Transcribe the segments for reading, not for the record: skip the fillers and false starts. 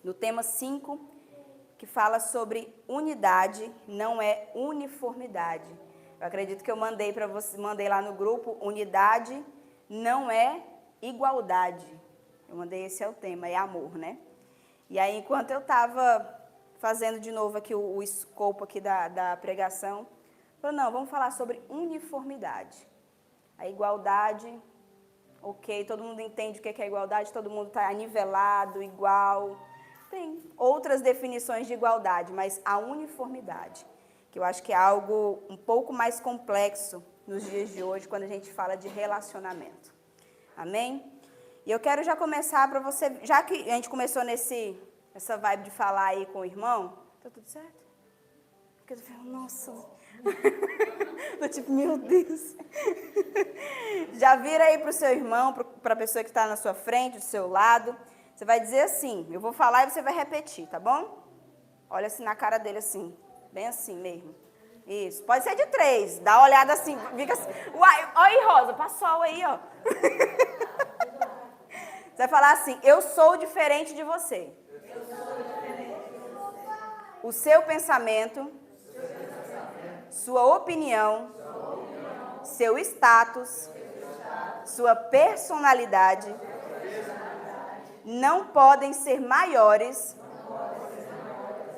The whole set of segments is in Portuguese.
no tema 5, que fala sobre unidade, não é uniformidade. Eu acredito que eu mandei para você, mandei lá no grupo, unidade não é igualdade. Eu mandei, esse é o tema, é amor, né? E aí, enquanto eu estava fazendo de novo aqui o escopo aqui da pregação, eu falei, não, vamos falar sobre uniformidade. A igualdade, ok, todo mundo entende o que é igualdade, todo mundo está nivelado, igual. Tem outras definições de igualdade, mas a uniformidade, que eu acho que é algo um pouco mais complexo nos dias de hoje, quando a gente fala de relacionamento. Amém? E eu quero já começar para você, já que a gente começou essa vibe de falar aí com o irmão, tá tudo certo? Porque eu tô falando, nossa, tô tipo, meu Deus. Já vira aí para o seu irmão, para a pessoa que está na sua frente, do seu lado. Você vai dizer assim, eu vou falar e você vai repetir, tá bom? Olha assim na cara dele assim, bem assim mesmo. Isso, pode ser de 3, dá uma olhada assim, fica assim. Uai, olha aí, Rosa, passou aí, ó. Você vai falar assim, eu sou diferente de você. O seu pensamento, sua opinião, seu status, sua personalidade não podem ser maiores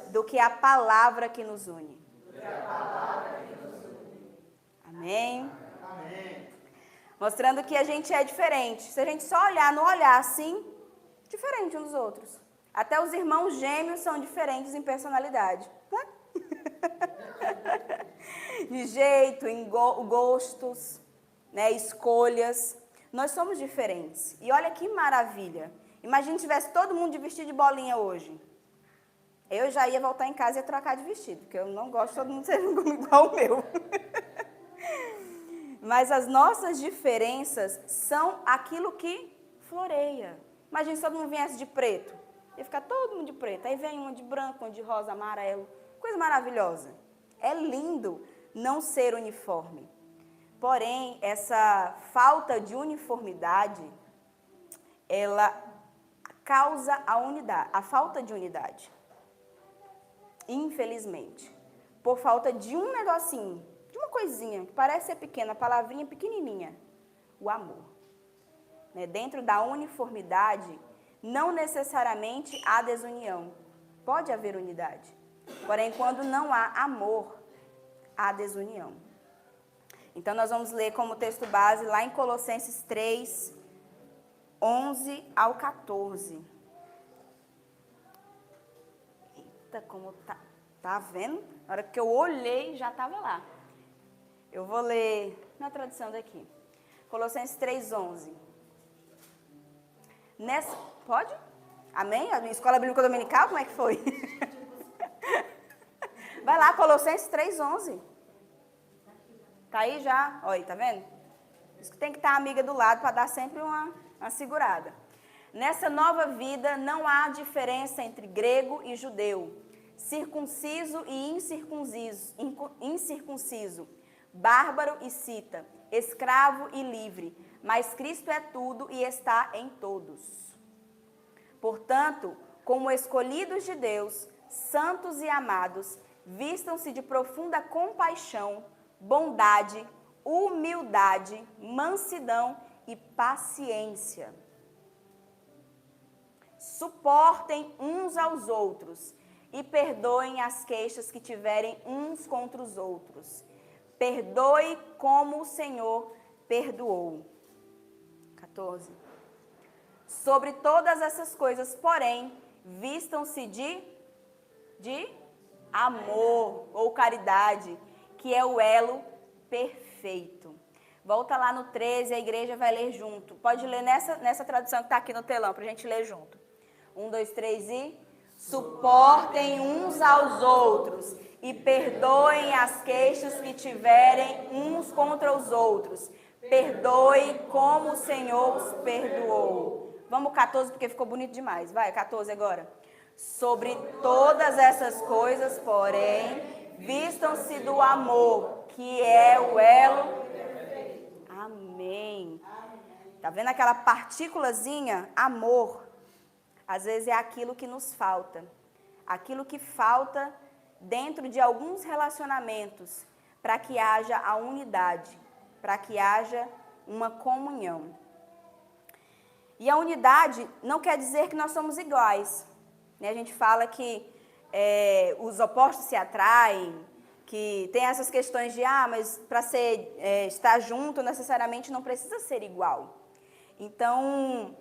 do que a palavra que nos une. Amém? Mostrando que a gente é diferente. Se a gente só olhar, não olhar assim, diferente uns dos outros. Até os irmãos gêmeos são diferentes em personalidade. De jeito, em gostos, né, escolhas. Nós somos diferentes. E olha que maravilha. Imagina se tivesse todo mundo de vestido de bolinha hoje. Eu já ia voltar em casa e ia trocar de vestido, porque eu não gosto de todo mundo ser igual o meu. Mas as nossas diferenças são aquilo que floreia. Imagina se todo mundo viesse de preto. Ia ficar todo mundo de preto. Aí vem um de branco, um de rosa, amarelo. Coisa maravilhosa. É lindo não ser uniforme. Porém, essa falta de uniformidade, ela causa a falta de unidade. Infelizmente. Por falta de um negocinho, de uma coisinha, que parece ser pequena, a palavrinha pequenininha. O amor. Né? Dentro da uniformidade, não necessariamente há desunião. Pode haver unidade. Porém, quando não há amor, há desunião. Então, nós vamos ler como texto base lá em Colossenses 3, 11 ao 14. Eita, como tá vendo? Na hora que eu olhei, já estava lá. Eu vou ler na tradução daqui. Colossenses 3, 11. Pode? Amém? A minha escola bíblica dominical, como é que foi? Vai lá, Colossenses 3, 11. Tá aí já? Olha aí, tá vendo? Isso que tem que estar a amiga do lado para dar sempre uma segurada. Nessa nova vida não há diferença entre grego e judeu, circunciso e incircunciso, bárbaro e cita, escravo e livre, mas Cristo é tudo e está em todos. Portanto, como escolhidos de Deus, santos e amados, vistam-se de profunda compaixão, bondade, humildade, mansidão e paciência. Suportem uns aos outros e perdoem as queixas que tiverem uns contra os outros. Perdoe como o Senhor perdoou. 14. Sobre todas essas coisas, porém, vistam-se de amor ou caridade, que é o elo perfeito. Volta lá no 13, a igreja vai ler junto. Pode ler nessa tradução que está aqui no telão, para a gente ler junto. 1, 2, 3 e... Suportem uns aos outros e perdoem as queixas que tiverem uns contra os outros. Perdoe como o Senhor os perdoou. Vamos 14, porque ficou bonito demais. Vai, 14 agora. Sobre todas essas coisas, porém, vistam-se do amor, que é o elo. Amém. Tá vendo aquela partículazinha? Amor. às vezes é aquilo que nos falta. Aquilo que falta dentro de alguns relacionamentos para que haja a unidade, para que haja uma comunhão. E a unidade não quer dizer que nós somos iguais. A gente fala que os opostos se atraem, que tem essas questões de, mas para estar junto necessariamente não precisa ser igual. Então,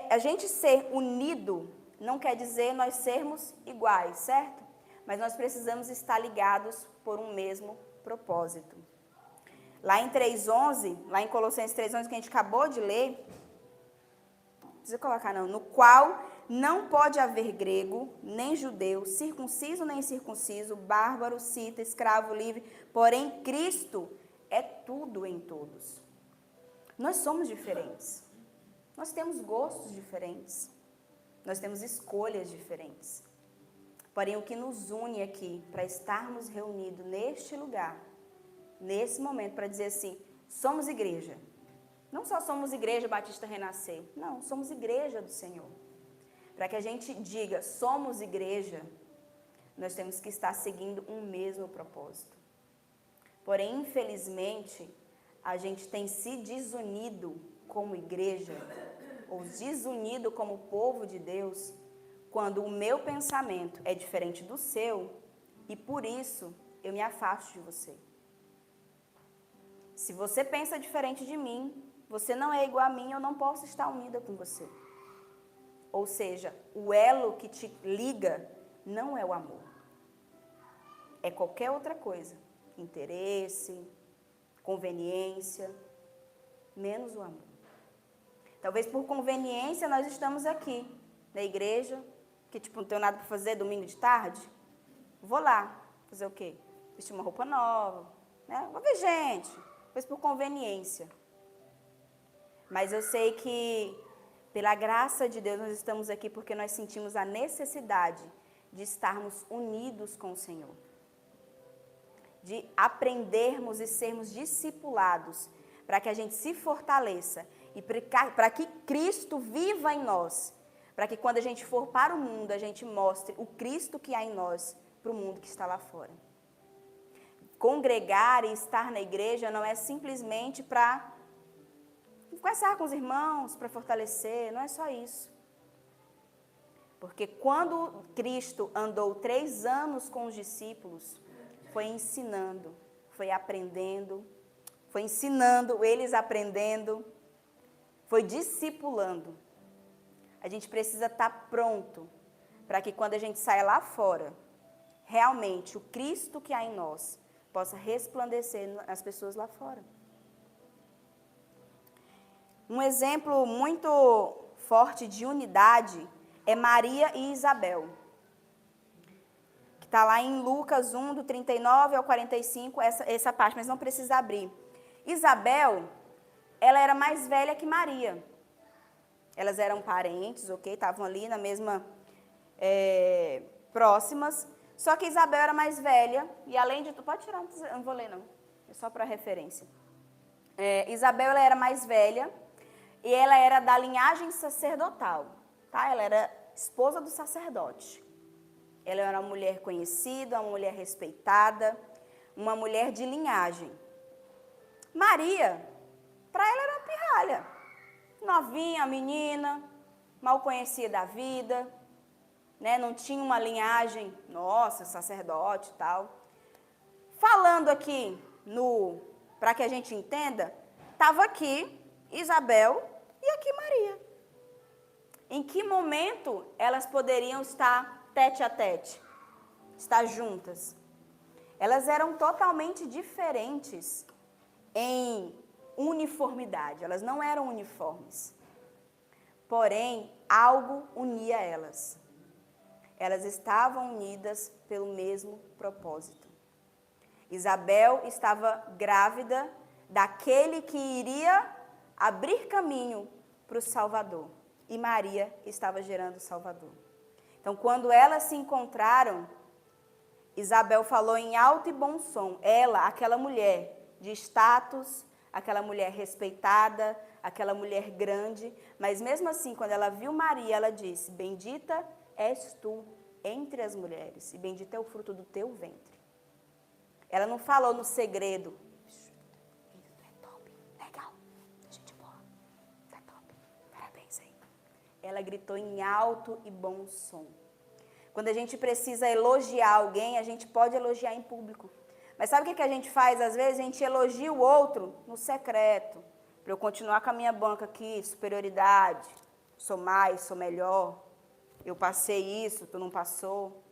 a gente ser unido não quer dizer nós sermos iguais, certo? Mas nós precisamos estar ligados por um mesmo propósito. Lá em 3:11, lá em Colossenses 3:11, que a gente acabou de ler, não precisa colocar não, no qual não pode haver grego, nem judeu, circunciso nem incircunciso, bárbaro, cita, escravo, livre, porém Cristo é tudo em todos. Nós somos diferentes, nós temos gostos diferentes, nós temos escolhas diferentes. Porém, o que nos une aqui, para estarmos reunidos neste lugar, nesse momento, para dizer assim, somos igreja. Não só somos igreja Batista Renascer, não, somos igreja do Senhor. Para que a gente diga, somos igreja, nós temos que estar seguindo um mesmo propósito. Porém, infelizmente, a gente tem se desunido como igreja, ou desunido como povo de Deus, quando o meu pensamento é diferente do seu, e por isso eu me afasto de você. Se você pensa diferente de mim, você não é igual a mim, eu não posso estar unida com você. Ou seja, o elo que te liga não é o amor. É qualquer outra coisa. Interesse, conveniência, menos o amor. Talvez por conveniência nós estamos aqui, na igreja, que não tenho nada para fazer domingo de tarde. Vou lá, fazer o quê? Vestir uma roupa nova, né? Vou ver gente, talvez por conveniência. Mas eu sei que pela graça de Deus, nós estamos aqui porque nós sentimos a necessidade de estarmos unidos com o Senhor. De aprendermos e sermos discipulados, para que a gente se fortaleça e para que Cristo viva em nós. Para que quando a gente for para o mundo, a gente mostre o Cristo que há em nós para o mundo que está lá fora. Congregar e estar na igreja não é simplesmente para conversar com os irmãos, para fortalecer, não é só isso. Porque quando Cristo andou 3 anos com os discípulos, foi ensinando, foi aprendendo, foi ensinando, eles aprendendo, foi discipulando. A gente precisa estar pronto para que quando a gente saia lá fora, realmente o Cristo que há em nós possa resplandecer nas pessoas lá fora. Um exemplo muito forte de unidade é Maria e Isabel, que está lá em Lucas 1, do 39 ao 45, essa parte, mas não precisa abrir. Isabel, ela era mais velha que Maria. Elas eram parentes, ok? Estavam ali na mesma, próximas. Só que Isabel era mais velha, e além de tudo, pode tirar, eu não vou ler não, é só para referência. Isabel, ela era mais velha, e ela era da linhagem sacerdotal, tá? Ela era esposa do sacerdote. Ela era uma mulher conhecida, uma mulher respeitada, uma mulher de linhagem. Maria, para ela era uma pirralha. Novinha, menina, mal conhecia da vida, né? Não tinha uma linhagem, nossa, sacerdote e tal. Falando aqui, para que a gente entenda, estava aqui Isabel e aqui Maria. Em que momento elas poderiam estar tete a tete, estar juntas? Elas eram totalmente diferentes em uniformidade, elas não eram uniformes. Porém, algo unia elas. Elas estavam unidas pelo mesmo propósito. Isabel estava grávida daquele que iria abrir caminho para o Salvador. E Maria estava gerando o Salvador. Então, quando elas se encontraram, Isabel falou em alto e bom som. Ela, aquela mulher de status, aquela mulher respeitada, aquela mulher grande, mas mesmo assim, quando ela viu Maria, ela disse, bendita és tu entre as mulheres, e bendito é o fruto do teu ventre. Ela não falou no segredo, é top, legal, gente boa, é top, parabéns aí. Ela gritou em alto e bom som. Quando a gente precisa elogiar alguém, a gente pode elogiar em público. Mas sabe o que a gente faz? Às vezes a gente elogia o outro no secreto, para eu continuar com a minha banca aqui, superioridade, sou mais, sou melhor, eu passei isso, tu não passou.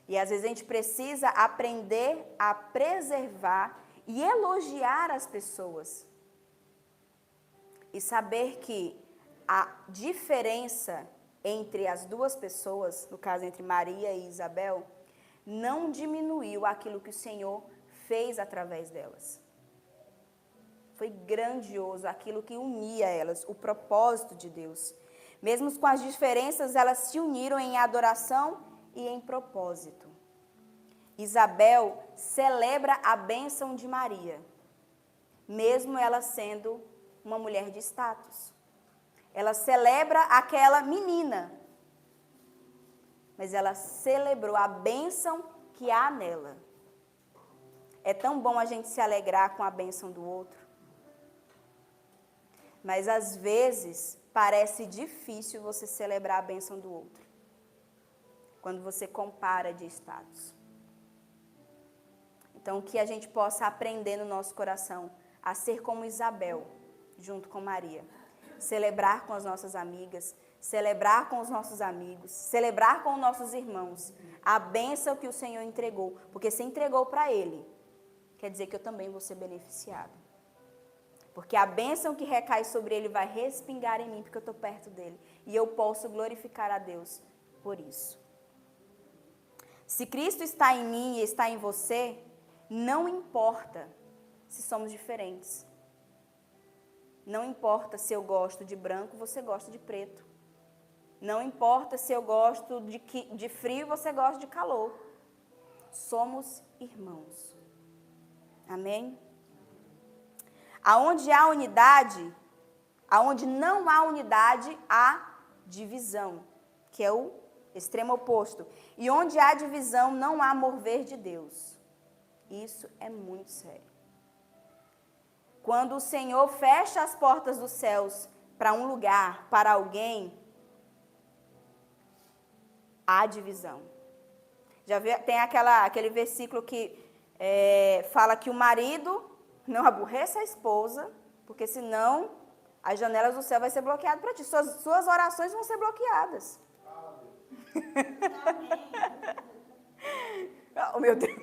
E às vezes a gente precisa aprender a preservar e elogiar as pessoas. E saber que a diferença entre as duas pessoas, no caso entre Maria e Isabel, não diminuiu aquilo que o Senhor fez através delas. Foi grandioso aquilo que unia elas, o propósito de Deus. Mesmo com as diferenças, elas se uniram em adoração e em propósito. Isabel celebra a bênção de Maria, mesmo ela sendo uma mulher de status. Ela celebra aquela menina, mas ela celebrou a bênção que há nela. É tão bom a gente se alegrar com a bênção do outro. Mas às vezes parece difícil você celebrar a bênção do outro, quando você compara de status. Então, que a gente possa aprender no nosso coração a ser como Isabel, junto com Maria. Celebrar com as nossas amigas, celebrar com os nossos amigos, celebrar com os nossos irmãos a bênção que o Senhor entregou. Porque se entregou para ele, quer dizer que eu também vou ser beneficiado. Porque a bênção que recai sobre ele vai respingar em mim, porque eu estou perto dele. E eu posso glorificar a Deus por isso. Se Cristo está em mim e está em você, não importa se somos diferentes. Não importa se eu gosto de branco, você gosta de preto. Não importa se eu gosto de frio e você gosta de calor. Somos irmãos. Amém? Aonde há unidade, aonde não há unidade, há divisão, que é o extremo oposto. E onde há divisão, não há mover de Deus. Isso é muito sério. Quando o Senhor fecha as portas dos céus para um lugar, para alguém, há divisão. Já viu, tem aquele versículo que fala que o marido não aborreça a esposa, porque senão as janelas do céu vão ser bloqueadas para ti. Suas orações vão ser bloqueadas. Oh, meu Deus.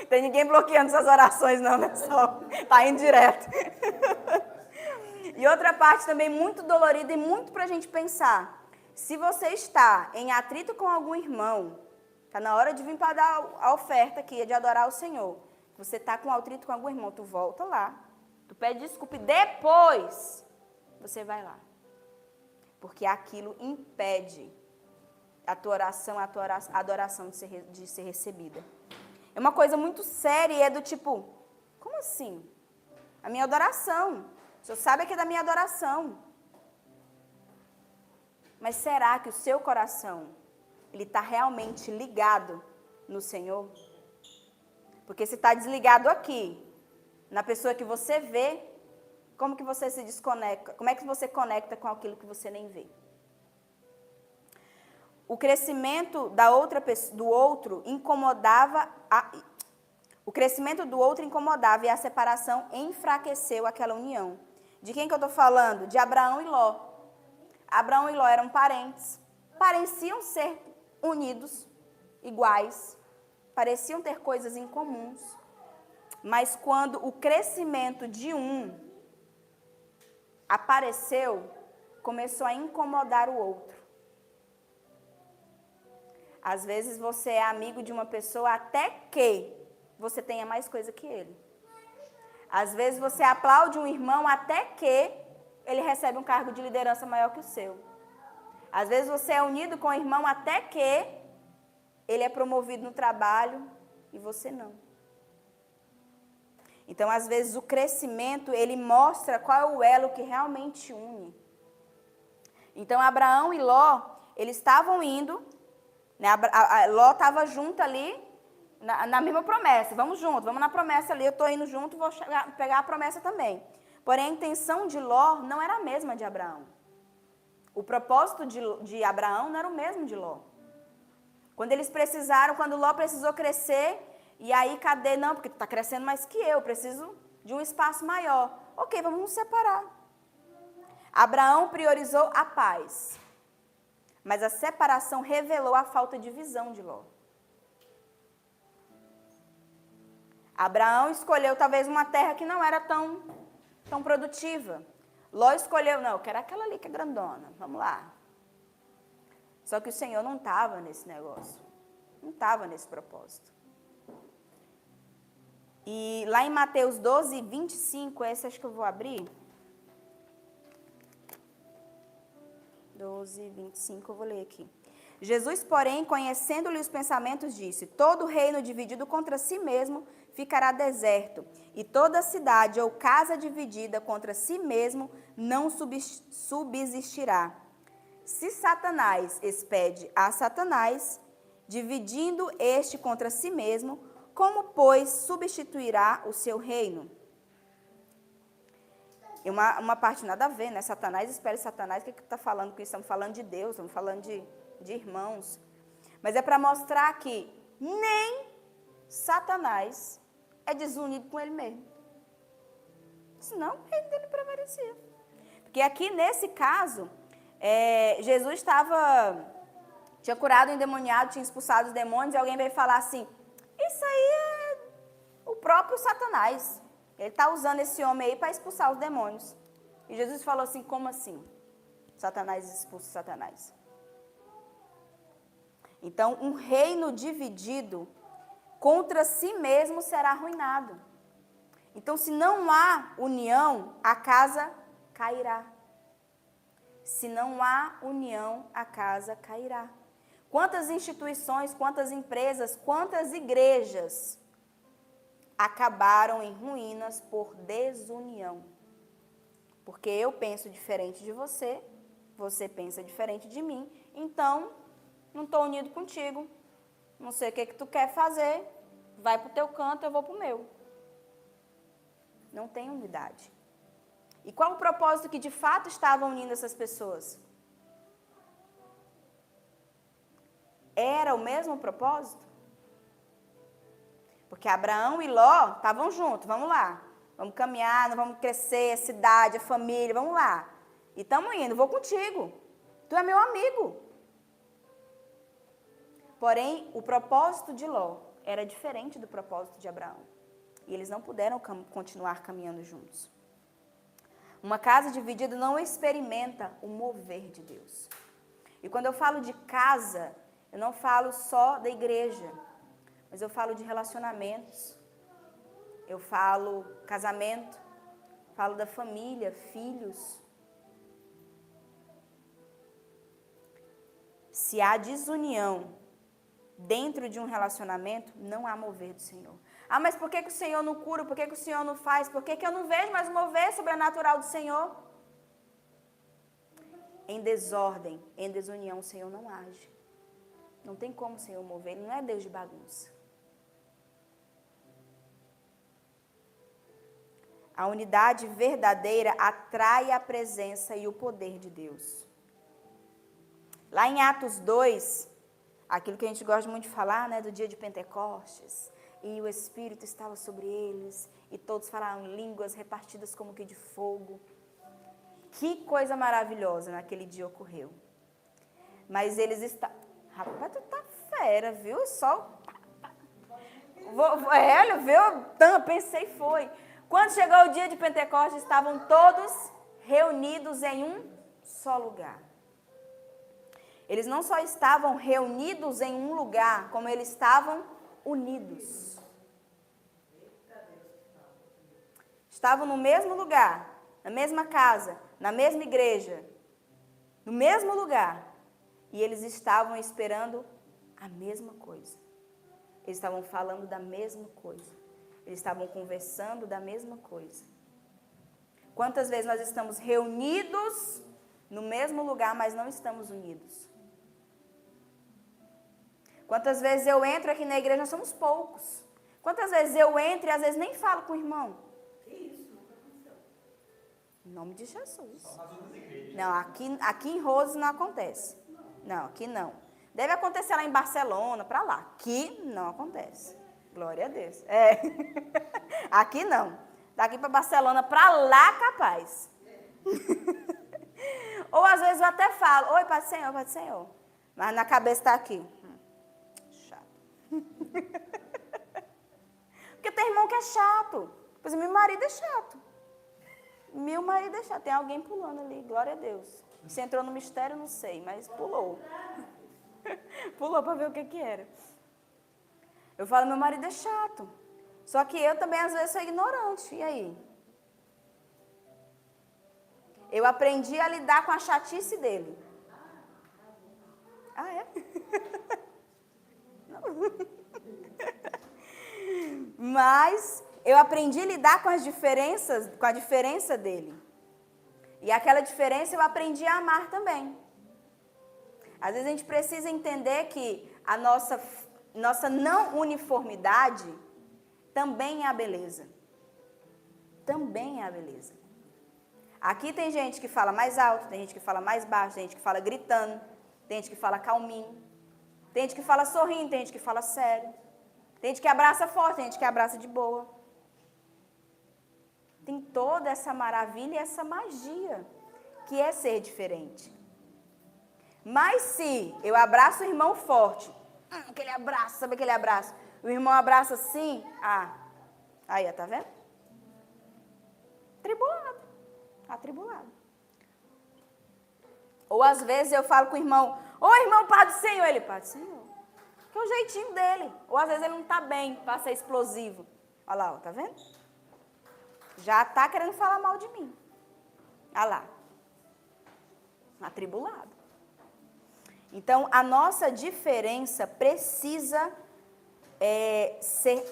Tem ninguém bloqueando suas orações, não, né? Só tá indo direto. E outra parte também muito dolorida e muito para a gente pensar. Se você está em atrito com algum irmão, está na hora de vir para dar a oferta aqui, de adorar o Senhor. Você está com atrito com algum irmão, tu volta lá, tu pede desculpa e depois você vai lá. Porque aquilo impede a tua oração, a tua adoração de ser recebida. É uma coisa muito séria e é do tipo, como assim? A minha adoração, o Senhor sabe que é da minha adoração. Mas será que o seu coração, ele está realmente ligado no Senhor? Porque se está desligado aqui, na pessoa que você vê, como que você se desconecta? Como é que você conecta com aquilo que você nem vê? O crescimento do outro incomodava e a separação enfraqueceu aquela união. De quem que eu estou falando? De Abraão e Ló. Abraão e Ló eram parentes, pareciam ser unidos, iguais, pareciam ter coisas em comuns, mas quando o crescimento de um apareceu, começou a incomodar o outro. Às vezes você é amigo de uma pessoa até que você tenha mais coisa que ele. Às vezes você aplaude um irmão até que ele recebe um cargo de liderança maior que o seu. Às vezes você é unido com o irmão até que ele é promovido no trabalho e você não. Então, às vezes, o crescimento, ele mostra qual é o elo que realmente une. Então, Abraão e Ló, eles estavam indo, né? Ló estava junto ali, na mesma promessa. Vamos junto, vamos na promessa ali, eu estou indo junto, vou pegar a promessa também. Porém, a intenção de Ló não era a mesma de Abraão. O propósito de Abraão não era o mesmo de Ló. Quando Ló precisou crescer, e aí cadê? Não, porque tu está crescendo mais que eu preciso de um espaço maior. Ok, vamos nos separar. Abraão priorizou a paz, mas a separação revelou a falta de visão de Ló. Abraão escolheu talvez uma terra que não era tão produtiva. Ló escolheu, não, eu quero aquela ali que é grandona, vamos lá. Só que o Senhor não estava nesse negócio, não estava nesse propósito. E lá em Mateus 12, 25, esse acho que eu vou abrir. 12, 25, eu vou ler aqui. Jesus, porém, conhecendo-lhe os pensamentos, disse: todo reino dividido contra si mesmo ficará deserto, e toda cidade ou casa dividida contra si mesmo não subsistirá. Se Satanás expede a Satanás, dividindo este contra si mesmo, como, pois, substituirá o seu reino? E uma parte nada a ver, né? Satanás espera Satanás, o que está falando com isso? Estamos falando de Deus, estamos falando de irmãos. Mas é para mostrar que nem Satanás é desunido com ele mesmo. Senão o reino dele prevalecia. Porque aqui nesse caso, Jesus tinha curado o endemoniado, tinha expulsado os demônios, e alguém veio falar assim: isso aí é o próprio Satanás. Ele está usando esse homem aí para expulsar os demônios. E Jesus falou assim: como assim? Satanás expulsa Satanás. Então, um reino dividido contra si mesmo será arruinado. Então, se não há união, a casa cairá. Se não há união, a casa cairá. Quantas instituições, quantas empresas, quantas igrejas acabaram em ruínas por desunião? Porque eu penso diferente de você, você pensa diferente de mim, então não estou unido contigo, não sei o que tu quer fazer, vai para o teu canto, eu vou para o meu. Não tem unidade. E qual o propósito que de fato estava unindo essas pessoas? Era o mesmo propósito? Porque Abraão e Ló estavam juntos, vamos lá. Vamos caminhar, vamos crescer, a cidade, a família, vamos lá. E estamos indo, vou contigo. Tu é meu amigo. Porém, o propósito de Ló era diferente do propósito de Abraão. E eles não puderam continuar caminhando juntos. Uma casa dividida não experimenta o mover de Deus. E quando eu falo de casa, eu não falo só da igreja, mas eu falo de relacionamentos. Eu falo casamento, falo da família, filhos. Se há desunião dentro de um relacionamento, não há mover do Senhor. Ah, mas por que o Senhor não cura? Por que o Senhor não faz? Por que eu não vejo mais o mover sobrenatural do Senhor? Em desordem, em desunião, o Senhor não age. Não tem como o Senhor mover, Ele não é Deus de bagunça. A unidade verdadeira atrai a presença e o poder de Deus. Lá em Atos 2, aquilo que a gente gosta muito de falar, né, do dia de Pentecostes, e o Espírito estava sobre eles, e todos falaram línguas repartidas como que de fogo. Que coisa maravilhosa naquele dia ocorreu. Mas eles estavam... Rapaz, tu tá fera, viu? Só... Olha, viu? Pensei, foi. Quando chegou o dia de Pentecostes, estavam todos reunidos em um só lugar. Eles não só estavam reunidos em um lugar, como eles estavam unidos. Estavam no mesmo lugar, na mesma casa, na mesma igreja, no mesmo lugar. E eles estavam esperando a mesma coisa. Eles estavam falando da mesma coisa. Eles estavam conversando da mesma coisa. Quantas vezes nós estamos reunidos no mesmo lugar, mas não estamos unidos? Quantas vezes eu entro aqui na igreja, nós somos poucos. Quantas vezes eu entro e às vezes nem falo com o irmão? Que isso, nunca aconteceu. Em nome de Jesus. Só nas outras igrejas. Não, aqui em Rose não acontece. Não, aqui não. Deve acontecer lá em Barcelona, para lá. Aqui não acontece. Glória a Deus. É. Aqui não. Daqui para Barcelona, para lá, capaz. Ou às vezes eu até falo, oi, Pai do Senhor, Pai do Senhor. Mas na cabeça está aqui. Chato. Porque tem irmão que é chato. Pois meu marido é chato. Meu marido é chato. Tem alguém pulando ali, glória a Deus. Se entrou no mistério, não sei, mas pulou. Pulou para ver o que era. Eu falo, meu marido é chato. Só que eu também, às vezes, sou ignorante. E aí? Eu aprendi a lidar com a chatice dele. Ah, é? Não. Mas eu aprendi a lidar com as diferenças, com a diferença dele. E aquela diferença eu aprendi a amar também. Às vezes a gente precisa entender que a nossa não uniformidade também é a beleza. Também é a beleza. Aqui tem gente que fala mais alto, tem gente que fala mais baixo, tem gente que fala gritando, tem gente que fala calminho, tem gente que fala sorrindo, tem gente que fala sério, tem gente que abraça forte, tem gente que abraça de boa. Tem toda essa maravilha e essa magia que é ser diferente. Mas se eu abraço o irmão forte, aquele abraço, sabe aquele abraço? O irmão abraça assim, aí, tá vendo? Tribulado. Atribulado. Ou às vezes eu falo com o irmão, ô irmão, Pai do Senhor, ele, Pai do Senhor. Que é o jeitinho dele. Ou às vezes ele não tá bem, para ser explosivo. Olha lá, ó, tá vendo? Já tá querendo falar mal de mim. Olha lá. Atribulado. Então, a nossa diferença precisa ser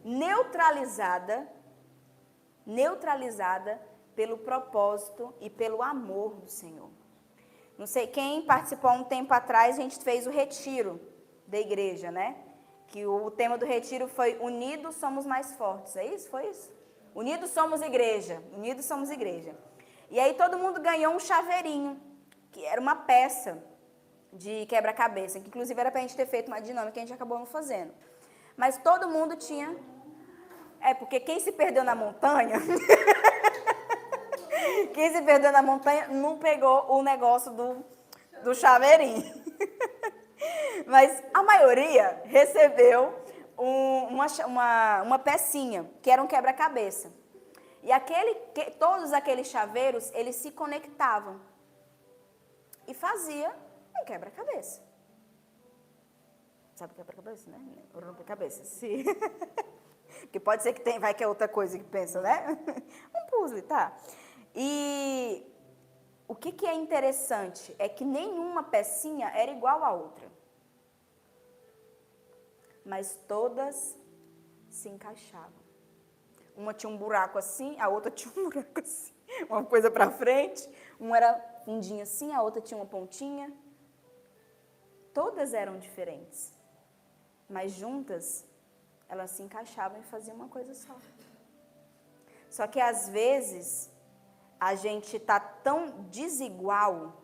neutralizada pelo propósito e pelo amor do Senhor. Não sei, quem participou há um tempo atrás, a gente fez o retiro da igreja, né? Que o tema do retiro foi Unidos Somos Mais Fortes, é isso? Foi isso? Unidos somos igreja, unidos somos igreja. E aí todo mundo ganhou um chaveirinho, que era uma peça de quebra-cabeça, que inclusive era para a gente ter feito uma dinâmica que a gente acabou não fazendo. Mas todo mundo tinha... porque quem se perdeu na montanha... quem se perdeu na montanha não pegou o negócio do chaveirinho. Mas a maioria recebeu uma pecinha, que era um quebra-cabeça. E todos aqueles chaveiros, eles se conectavam. E fazia um quebra-cabeça. Sabe o quebra-cabeça, né? O rompe-cabeça, sim. Porque pode ser que vai que é outra coisa que pensa, né? Um puzzle, tá? E o que é interessante é que nenhuma pecinha era igual à outra. Mas todas se encaixavam. Uma tinha um buraco assim, a outra tinha um buraco assim. Uma coisa para frente, uma era fundinha assim, a outra tinha uma pontinha. Todas eram diferentes. Mas juntas, elas se encaixavam e faziam uma coisa só. Só que às vezes, a gente está tão desigual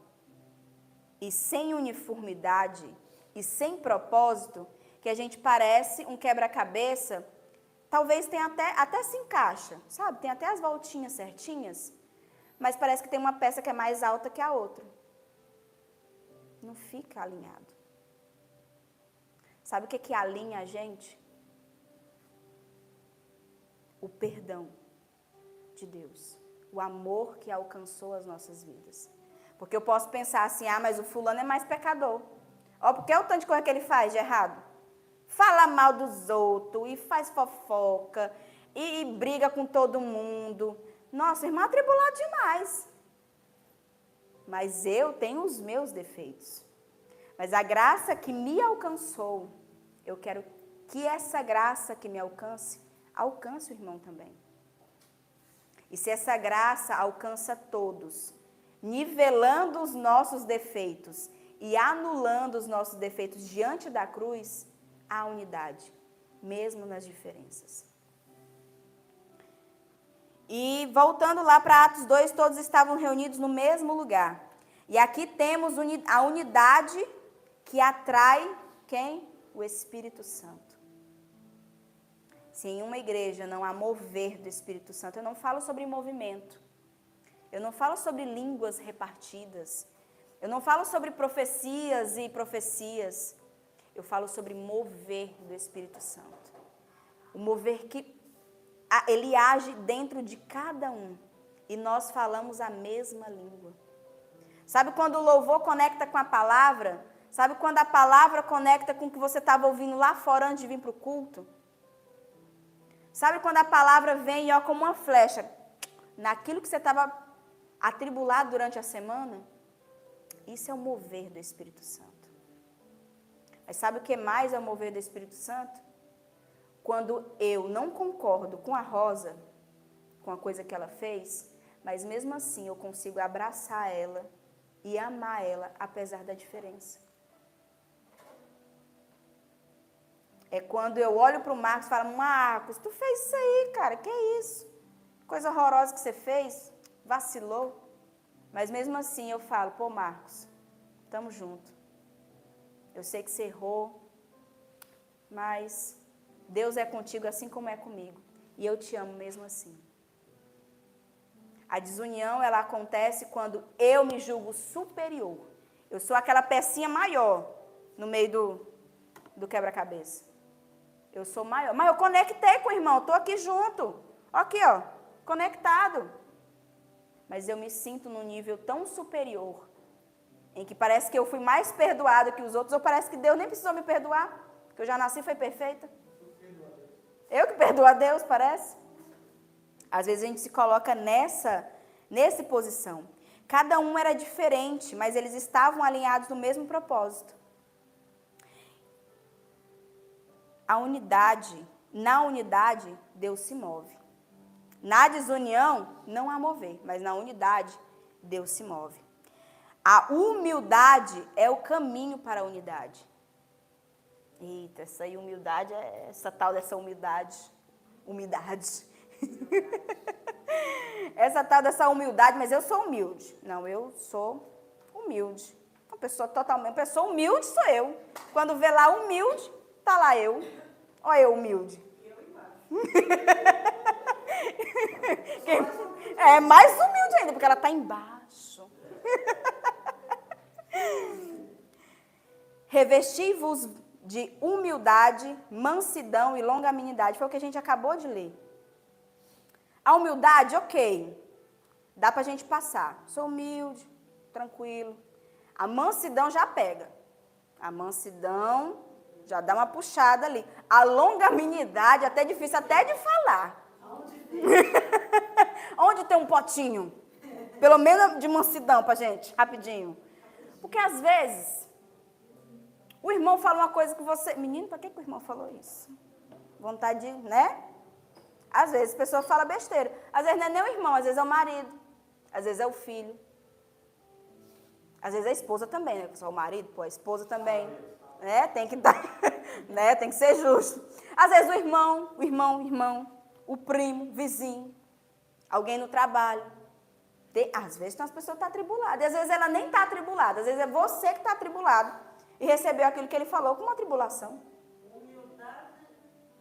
e sem uniformidade e sem propósito que a gente parece um quebra-cabeça, talvez tenha até se encaixa, sabe? Tem até as voltinhas certinhas, mas parece que tem uma peça que é mais alta que a outra. Não fica alinhado. Sabe o que alinha a gente? O perdão de Deus. O amor que alcançou as nossas vidas. Porque eu posso pensar assim, mas o fulano é mais pecador. Porque é o tanto de coisa que ele faz de errado. Fala mal dos outros, e faz fofoca, e briga com todo mundo. Nossa, irmão, atribulado demais. Mas eu tenho os meus defeitos. Mas a graça que me alcançou, eu quero que essa graça que me alcance alcance o irmão também. E se essa graça alcança todos, nivelando os nossos defeitos e anulando os nossos defeitos diante da cruz, há unidade, mesmo nas diferenças. E voltando lá para Atos 2, todos estavam reunidos no mesmo lugar. E aqui temos a unidade que atrai quem? O Espírito Santo. Se em uma igreja não há mover do Espírito Santo, eu não falo sobre movimento. Eu não falo sobre línguas repartidas. Eu não falo sobre profecias e profecias. Eu falo sobre mover do Espírito Santo. O mover que ele age dentro de cada um. E nós falamos a mesma língua. Sabe quando o louvor conecta com a palavra? Sabe quando a palavra conecta com o que você estava ouvindo lá fora antes de vir para o culto? Sabe quando a palavra vem, ó, como uma flecha, naquilo que você estava atribulado durante a semana? Isso é o mover do Espírito Santo. Mas sabe o que mais é o mover do Espírito Santo? Quando eu não concordo com a Rosa, com a coisa que ela fez, mas mesmo assim eu consigo abraçar ela e amar ela, apesar da diferença. É quando eu olho para o Marcos e falo, Marcos, tu fez isso aí, cara, que é isso? Coisa horrorosa que você fez, vacilou. Mas mesmo assim eu falo, pô, Marcos, tamo junto. Eu sei que você errou, mas Deus é contigo assim como é comigo. E eu te amo mesmo assim. A desunião, ela acontece quando eu me julgo superior. Eu sou aquela pecinha maior no meio do quebra-cabeça. Eu sou maior. Mas eu conectei com o irmão, estou aqui junto. Aqui, ó, conectado. Mas eu me sinto num nível tão superior, em que parece que eu fui mais perdoada que os outros, ou parece que Deus nem precisou me perdoar, que eu já nasci e foi perfeita. Eu que perdoo a Deus, parece. Às vezes a gente se coloca nessa posição. Cada um era diferente, mas eles estavam alinhados no mesmo propósito. Na unidade, Deus se move. Na desunião, não há mover, mas na unidade, Deus se move. A humildade é o caminho para a unidade. Eita, essa tal dessa humildade. Essa tal dessa humildade, mas eu sou humilde. Não, eu sou humilde. Uma pessoa humilde sou eu. Quando vê lá humilde, tá lá eu. Olha eu humilde. É mais humilde ainda, porque ela está embaixo. Revesti-vos de humildade, mansidão e longanimidade. Foi o que a gente acabou de ler. A humildade, ok. Dá para a gente passar. Sou humilde, tranquilo. A mansidão já pega. A mansidão já dá uma puxada ali. A longanimidade até difícil até de falar. Onde tem um potinho? Pelo menos de mansidão pra gente, rapidinho. Porque às vezes o irmão fala uma coisa que você... Menino, para que o irmão falou isso? Vontade de, né? Às vezes a pessoa fala besteira. Às vezes não é nem o irmão, às vezes é o marido. Às vezes é o filho. Às vezes é a esposa também, né? Só o marido, pô, a esposa também. Né? Tem que dar, né? Tem que ser justo. Às vezes o irmão, o primo, o vizinho, alguém no trabalho. Às vezes tem umas pessoas que estão atribuladas. E às vezes ela nem está atribulada. Às vezes é você que está atribulado. E recebeu aquilo que ele falou com uma tribulação. Humildade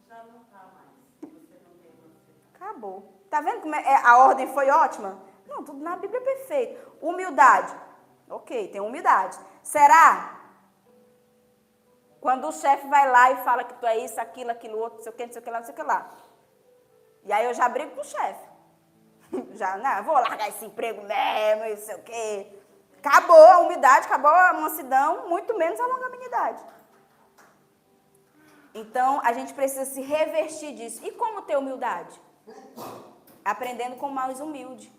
já não está mais. Você não tem você. Acabou. Tá vendo como a ordem foi ótima? Não, tudo na Bíblia é perfeito. Humildade. Ok, tem humildade. Será? Quando o chefe vai lá e fala que tu é isso, aquilo outro, não sei o que, não sei o que lá, não sei o que lá. E aí eu já brigo com o chefe. Já, não, vou largar esse emprego mesmo, não sei o quê. Acabou a humildade, acabou a mansidão, muito menos a longanimidade. Então, a gente precisa se revestir disso. E como ter humildade? Aprendendo com o mais humilde.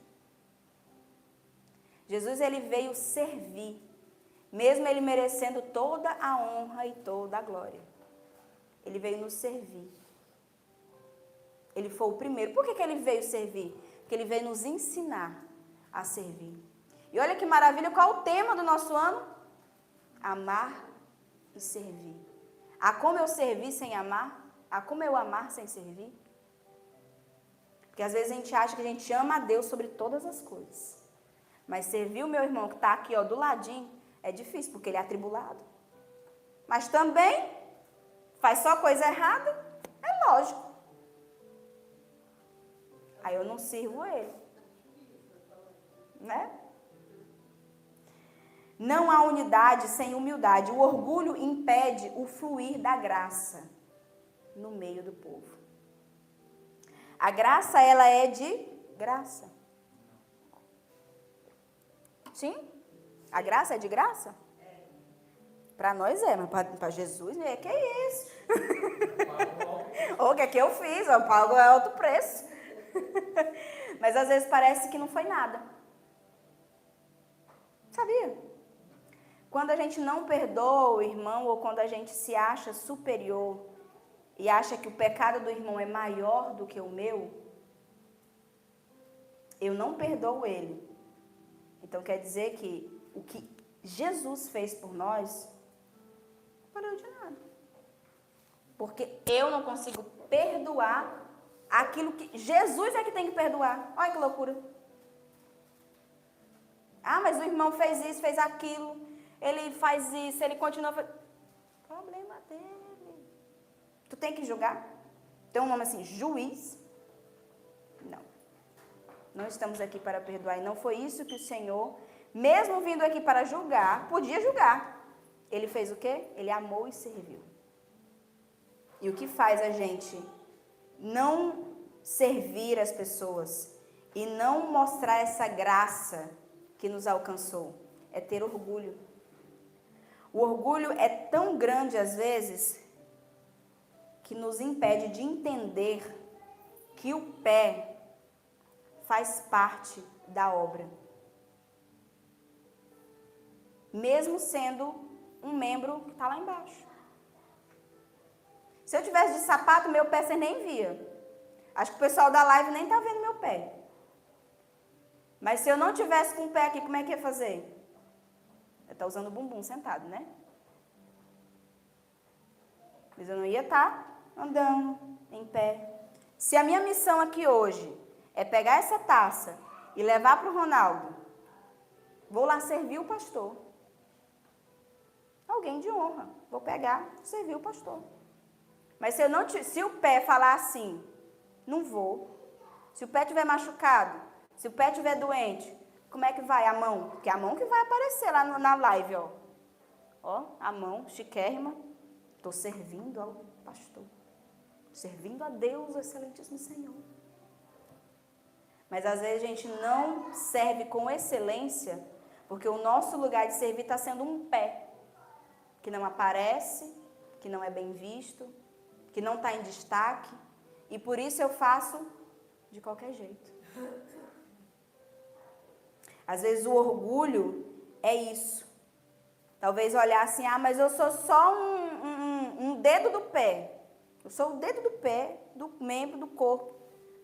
Jesus, ele veio servir, mesmo ele merecendo toda a honra e toda a glória. Ele veio nos servir. Ele foi o primeiro. Por que ele veio servir? Porque ele veio nos ensinar a servir. E olha que maravilha, qual é o tema do nosso ano? Amar e servir. Há como eu servir sem amar? Há como eu amar sem servir? Porque às vezes a gente acha que a gente ama a Deus sobre todas as coisas. Mas servir o meu irmão que está aqui, ó, do ladinho, é difícil, porque ele é atribulado. Mas também faz só coisa errada, é lógico. Aí eu não sirvo ele. Né? Não há unidade sem humildade. O orgulho impede o fluir da graça no meio do povo. A graça, ela é de graça. Sim? A graça é de graça? Para nós é, mas para Jesus, né? Que é isso? O que é que eu fiz? Eu pago alto preço. Mas às vezes parece que não foi nada. Sabia? Quando a gente não perdoa o irmão ou quando a gente se acha superior e acha que o pecado do irmão é maior do que o meu, eu não perdoo ele. Então quer dizer que o que Jesus fez por nós não valeu de nada. Porque eu não consigo perdoar aquilo que Jesus é que tem que perdoar. Olha que loucura. Ah, mas o irmão fez isso, fez aquilo. Ele faz isso, ele continua fazendo. Problema dele. Tu tem que julgar? Tem um nome assim, juiz? Não. Não estamos aqui para perdoar. E não foi isso que o Senhor, mesmo vindo aqui para julgar, podia julgar. Ele fez o quê? Ele amou e serviu. E o que faz a gente não servir as pessoas e não mostrar essa graça que nos alcançou? É ter orgulho. O orgulho é tão grande às vezes que nos impede de entender que o pé faz parte da obra. Mesmo sendo um membro que está lá embaixo. Se eu tivesse de sapato, meu pé você nem via. Acho que o pessoal da live nem está vendo meu pé. Mas se eu não tivesse com o pé aqui, como é que ia fazer? Eu estou usando o bumbum sentado, né? Mas eu não ia estar andando em pé. Se a minha missão aqui hoje é pegar essa taça e levar para o Ronaldo, vou lá servir o pastor. Alguém de honra. Vou pegar, servir o pastor. Mas se o pé falar assim, não vou. Se o pé estiver machucado, se o pé estiver doente, como é que vai a mão? Porque é a mão que vai aparecer lá na live, ó. Ó, a mão chiquérrima. Estou servindo ao pastor. Servindo a Deus, o excelentíssimo Senhor. Mas às vezes a gente não serve com excelência, porque o nosso lugar de servir está sendo um pé, que não aparece, que não é bem visto, que não está em destaque, e por isso eu faço de qualquer jeito. Às vezes o orgulho é isso. Talvez olhar assim, mas eu sou só um dedo do pé. Eu sou o dedo do pé, do membro, do corpo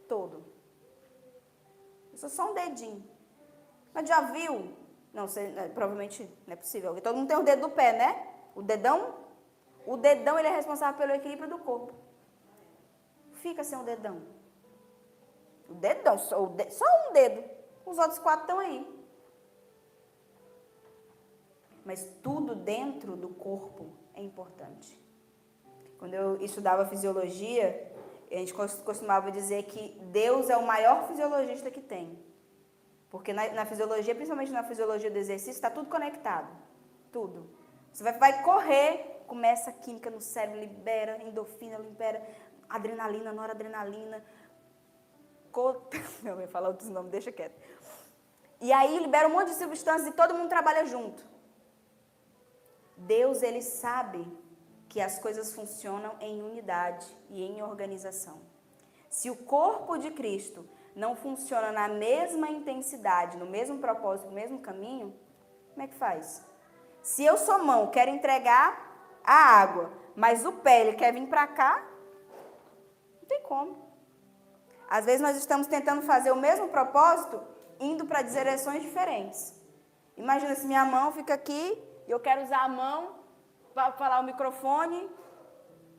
todo. Eu sou só um dedinho. Mas já viu? Não, provavelmente não é possível. Porque todo mundo tem o dedo do pé, né? O dedão ele é responsável pelo equilíbrio do corpo. Fica sem o dedão. O dedão, só um dedo. Os outros 4 estão aí. Mas tudo dentro do corpo é importante. Quando eu estudava fisiologia, a gente costumava dizer que Deus é o maior fisiologista que tem. Porque na fisiologia, principalmente na fisiologia do exercício, está tudo conectado. Tudo. Você vai correr, começa a química no cérebro, libera endorfina, libera adrenalina, noradrenalina. Não, eu ia falar outros nomes, deixa quieto. E aí libera um monte de substâncias e todo mundo trabalha junto. Deus, ele sabe que as coisas funcionam em unidade e em organização. Se o corpo de Cristo não funciona na mesma intensidade, no mesmo propósito, no mesmo caminho, como é que faz? Se eu sou mão, quero entregar a água, mas o pé, ele quer vir para cá, não tem como. Às vezes nós estamos tentando fazer o mesmo propósito, indo para direções diferentes. Imagina se minha mão fica aqui, e eu quero usar a mão para falar o microfone,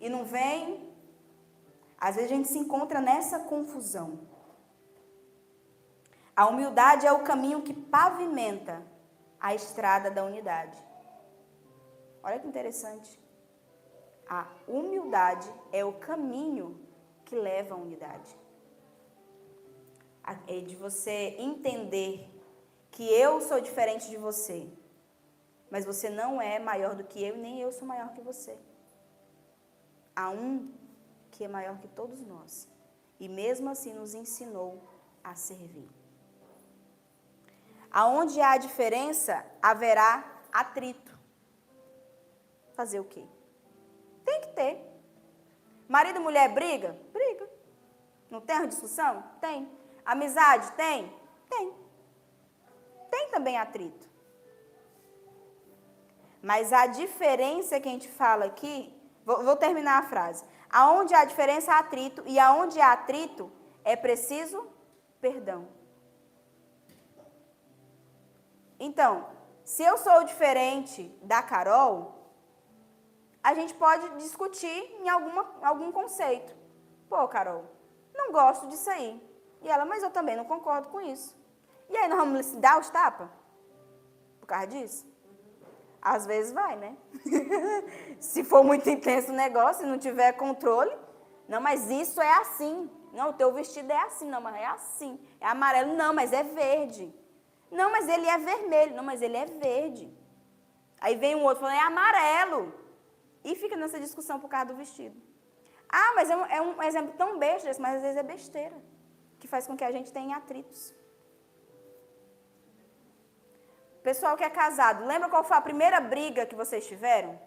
e não vem. Às vezes a gente se encontra nessa confusão. A humildade é o caminho que pavimenta a estrada da unidade. Olha que interessante. A humildade é o caminho que leva à unidade. É de você entender que eu sou diferente de você, mas você não é maior do que eu, nem eu sou maior que você. Há um que é maior que todos nós, e mesmo assim nos ensinou a servir. Aonde há diferença, haverá atrito. Fazer o quê? Tem que ter. Marido e mulher briga? Briga. Não tem uma discussão? Tem. Amizade? Tem? Tem. Tem também atrito. Mas a diferença que a gente fala aqui, vou terminar a frase. Aonde há diferença, há atrito, e aonde há atrito, é preciso perdão. Então, se eu sou diferente da Carol, a gente pode discutir em algum conceito. Pô, Carol, não gosto disso aí. E ela, mas eu também não concordo com isso. E aí nós vamos dar os tapas? Por causa disso? Às vezes vai, né? Se for muito intenso o negócio e não tiver controle. Não, mas isso é assim. Não, o teu vestido é assim. Não, mas é assim. É amarelo. Não, mas é verde. Não, mas ele é vermelho. Não, mas ele é verde. Aí vem um outro falando, é amarelo. E fica nessa discussão por causa do vestido. Ah, mas é um exemplo tão besta, mas às vezes é besteira. Que faz com que a gente tenha atritos. Pessoal que é casado, lembra qual foi a primeira briga que vocês tiveram?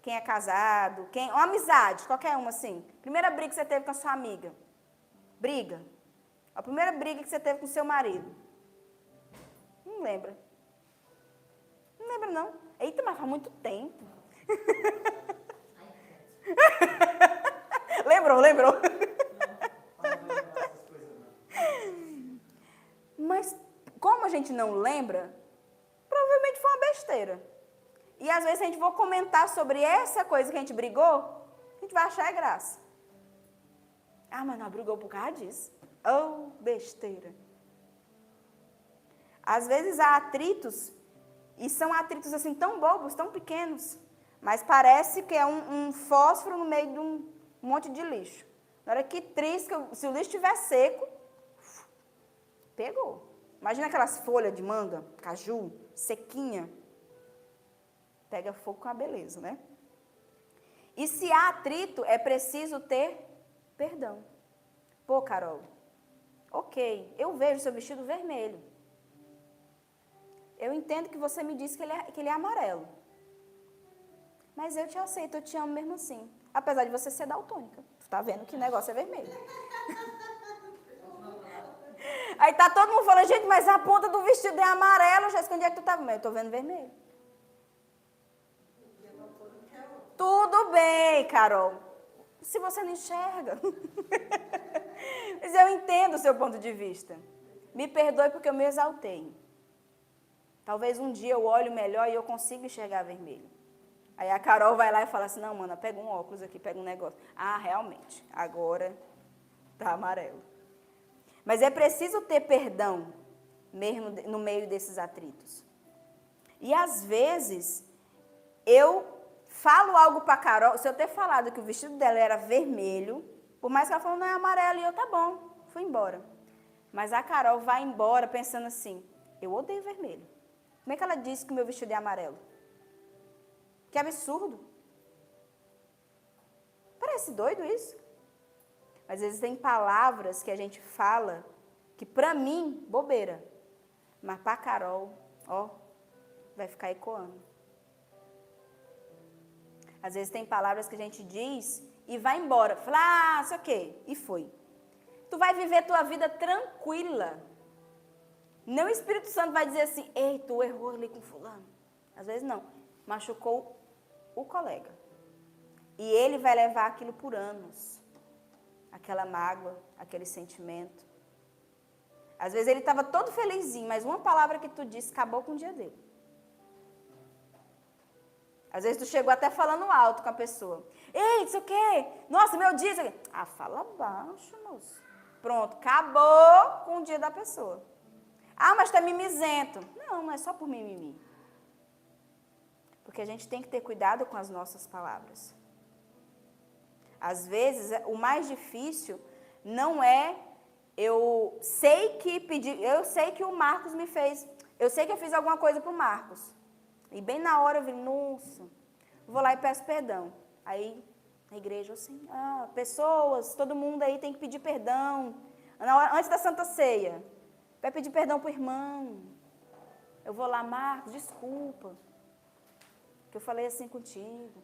Quem é casado, uma amizade, qualquer uma assim. Primeira briga que você teve com a sua amiga. Briga. A primeira briga que você teve com o seu marido. Não lembra. Não lembra, não. Eita, mas faz muito tempo. Lembrou. Mas como a gente não lembra, provavelmente foi uma besteira. E às vezes a gente for comentar sobre essa coisa que a gente brigou, a gente vai achar graça. Ah, mas não brigou por causa disso. Oh, besteira. Às vezes há atritos, e são atritos assim tão bobos, tão pequenos, mas parece que é um fósforo no meio de um monte de lixo. Na hora que trisca, se o lixo estiver seco, pegou. Imagina aquelas folhas de manga, caju, sequinha. Pega fogo com a beleza, né? E se há atrito, é preciso ter perdão. Pô, Carol, ok, eu vejo seu vestido vermelho. Eu entendo que você me disse que ele é amarelo. Mas eu te aceito, eu te amo mesmo assim. Apesar de você ser daltônica. Tu tá vendo que o negócio é vermelho. Aí tá todo mundo falando, gente, mas a ponta do vestido é amarelo. Jéssica, onde é que tu tá vendo? Eu tô vendo vermelho. Tudo bem, Carol. Se você não enxerga. Mas eu entendo o seu ponto de vista. Me perdoe porque eu me exaltei. Talvez um dia eu olhe melhor e eu consiga enxergar vermelho. Aí a Carol vai lá e fala assim, não, mana, pega um óculos aqui, pega um negócio. Ah, realmente, agora tá amarelo. Mas é preciso ter perdão mesmo no meio desses atritos. E às vezes, eu falo algo para a Carol, se eu ter falado que o vestido dela era vermelho, por mais que ela falou, não, é amarelo, e eu, tá bom, fui embora. Mas a Carol vai embora pensando assim, eu odeio vermelho. Como é que ela disse que o meu vestido é amarelo? Que absurdo. Parece doido isso. Mas existem palavras que a gente fala que, para mim, bobeira. Mas para a Carol, ó, vai ficar ecoando. Às vezes tem palavras que a gente diz e vai embora. Fala, ah, isso aqui. E foi. Tu vai viver tua vida tranquila. Não o Espírito Santo vai dizer assim, ei, tu errou ali com fulano. Às vezes não. Machucou o colega. E ele vai levar aquilo por anos. aquela mágoa, aquele sentimento. Às vezes ele estava todo felizinho, mas uma palavra que tu disse acabou com o dia dele. Às vezes tu chegou até falando alto com a pessoa. Ei, isso o quê? Nossa, meu dia, isso aqui. Ah, fala baixo, moço. Pronto, acabou com o dia da pessoa. Ah, mas tu é mimizento. Não é só por mimimi. Porque a gente tem que ter cuidado com as nossas palavras. Às vezes, o mais difícil não é eu sei que o Marcos me fez, eu sei que eu fiz alguma coisa pro Marcos. E bem na hora eu vi, nossa, vou lá e peço perdão. Aí, na igreja, assim, pessoas, todo mundo aí tem que pedir perdão. Antes da Santa Ceia, vai pedir perdão pro irmão. Eu vou lá, Marcos, desculpa, que eu falei assim contigo.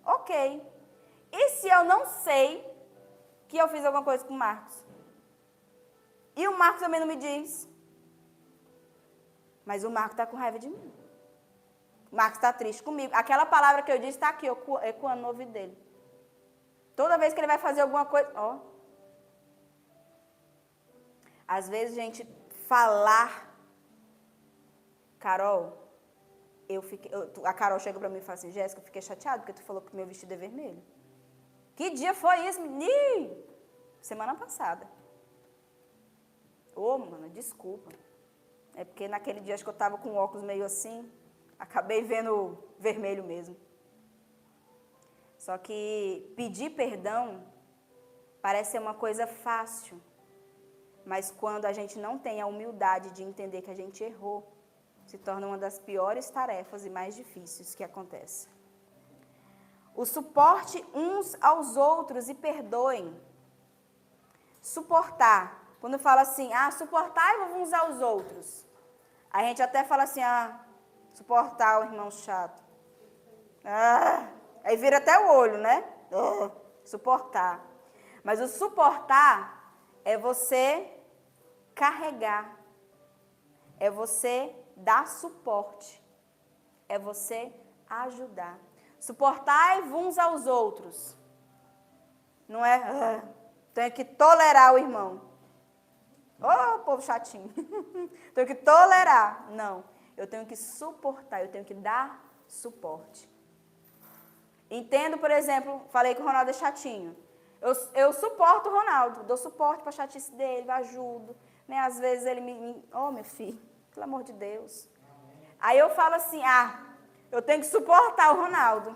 Ok. E se eu não sei que eu fiz alguma coisa com o Marcos? E o Marcos também não me diz. Mas o Marcos está com raiva de mim. O Marcos está triste comigo. Aquela palavra que eu disse está aqui, ecoando no ouvido dele. Toda vez que ele vai fazer alguma coisa, Às vezes, gente, falar. Carol, a Carol chega para mim e fala assim, Jéssica, eu fiquei chateada porque tu falou que meu vestido é vermelho. Que dia foi isso? Semana passada. Mano, desculpa. É porque naquele dia acho que eu estava com óculos meio assim, acabei vendo vermelho mesmo. Só que pedir perdão parece ser uma coisa fácil, mas quando a gente não tem a humildade de entender que a gente errou, se torna uma das piores tarefas e mais difíceis que acontece. O suporte uns aos outros e perdoem. Suportar. Quando fala assim, suportar uns aos outros. A gente até fala assim, suportar o irmão chato. Aí vira até o olho, né? Suportar. Mas o suportar é você carregar. É você dar suporte. É você ajudar. Suportai uns aos outros. Não é, tenho que tolerar o irmão. Povo chatinho. Tenho que tolerar. Não, eu tenho que suportar, eu tenho que dar suporte. Entendo, por exemplo, falei que o Ronaldo é chatinho. Eu suporto o Ronaldo, dou suporte para a chatice dele, ajudo. Né? Às vezes ele meu filho, pelo amor de Deus. Aí eu falo assim, eu tenho que suportar o Ronaldo.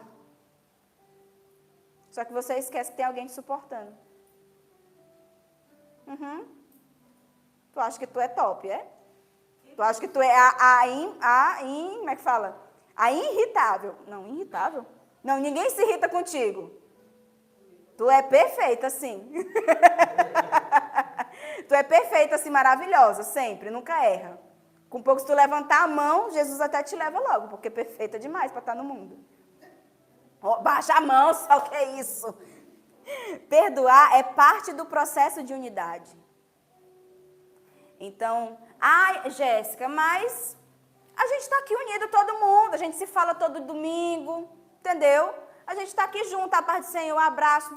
Só que você esquece que tem alguém te suportando. Tu acha que tu é top, é? Tu acha que tu é como é que fala? A irritável. Não, irritável? Não, ninguém se irrita contigo. Tu é perfeita, sim. Tu é perfeita, assim, maravilhosa, sempre, nunca erra. Com pouco, se tu levantar a mão, Jesus até te leva logo, porque é perfeita demais para estar no mundo. Baixa a mão, só o que é isso? Perdoar é parte do processo de unidade. Então, Jéssica, mas a gente está aqui unido todo mundo, a gente se fala todo domingo, entendeu? A gente está aqui junto, a paz do Senhor, um abraço,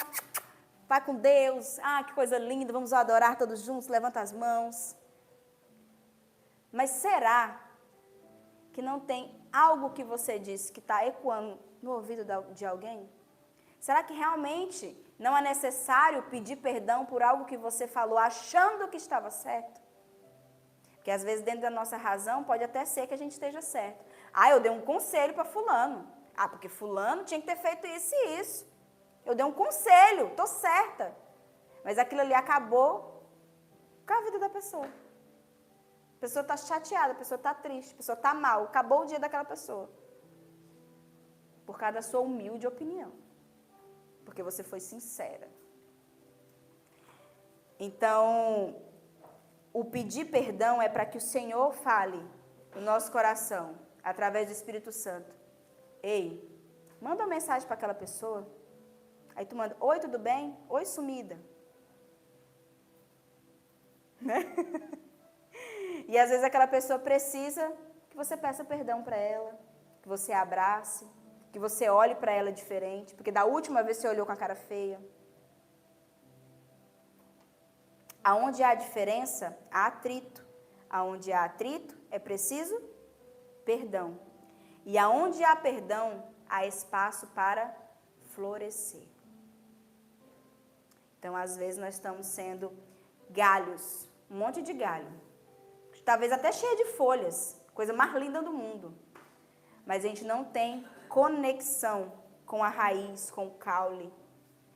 vai com Deus, que coisa linda, vamos adorar todos juntos, levanta as mãos. Mas será que não tem algo que você disse que está ecoando no ouvido de alguém? Será que realmente não é necessário pedir perdão por algo que você falou achando que estava certo? Porque às vezes dentro da nossa razão pode até ser que a gente esteja certo. Eu dei um conselho para fulano. Porque fulano tinha que ter feito isso e isso. Eu dei um conselho, estou certa. Mas aquilo ali acabou com a vida da pessoa. A pessoa está chateada, a pessoa está triste, a pessoa está mal. Acabou o dia daquela pessoa. Por causa da sua humilde opinião. Porque você foi sincera. Então, o pedir perdão é para que o Senhor fale no nosso coração, através do Espírito Santo. Ei, manda uma mensagem para aquela pessoa. Aí tu manda, oi, tudo bem? Oi, sumida. Né? E às vezes aquela pessoa precisa que você peça perdão para ela, que você abrace, que você olhe para ela diferente, porque da última vez você olhou com a cara feia. Aonde há diferença, há atrito. Aonde há atrito, é preciso perdão. E aonde há perdão, há espaço para florescer. Então, às vezes, nós estamos sendo galhos, um monte de galho. Talvez até cheio de folhas, coisa mais linda do mundo. Mas a gente não tem conexão com a raiz, com o caule.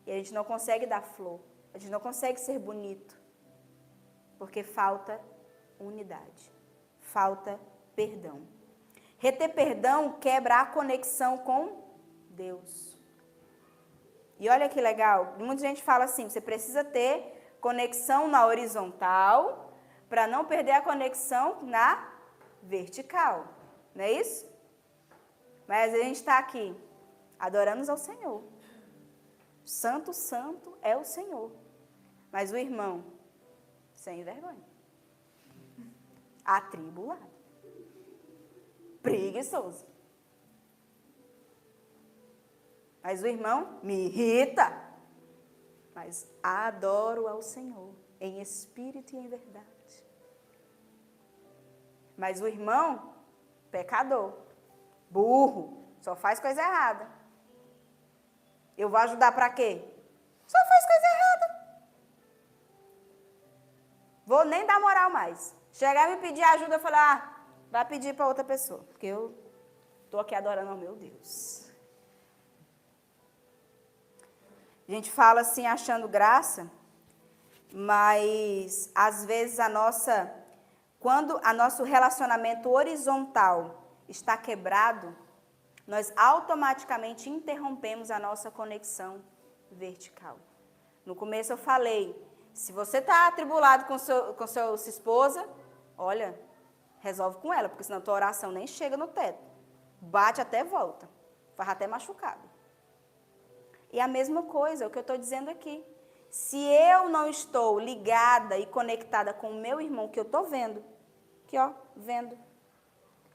E a gente não consegue dar flor. A gente não consegue ser bonito. Porque falta unidade. Falta perdão. Reter perdão quebra a conexão com Deus. E olha que legal, muita gente fala assim, você precisa ter conexão na horizontal para não perder a conexão na vertical. Não é isso? Mas a gente está aqui, adoramos ao Senhor. Santo, santo é o Senhor. Mas o irmão, sem vergonha, atribulado, preguiçoso. Mas o irmão me irrita. Mas adoro ao Senhor, em espírito e em verdade. Mas o irmão, pecador, burro, só faz coisa errada. Eu vou ajudar para quê? Só faz coisa errada. Vou nem dar moral mais. Chegar e me pedir ajuda, eu falar, vai pedir para outra pessoa. Porque eu estou aqui adorando ao meu Deus. A gente fala assim, achando graça, mas às vezes quando o nosso relacionamento horizontal está quebrado, nós automaticamente interrompemos a nossa conexão vertical. No começo eu falei, se você está atribulado com sua esposa, olha, resolve com ela, porque senão a tua oração nem chega no teto. Bate até volta, faz até machucado. E a mesma coisa, é o que eu estou dizendo aqui. Se eu não estou ligada e conectada com o meu irmão, que eu estou vendo, aqui ó, vendo,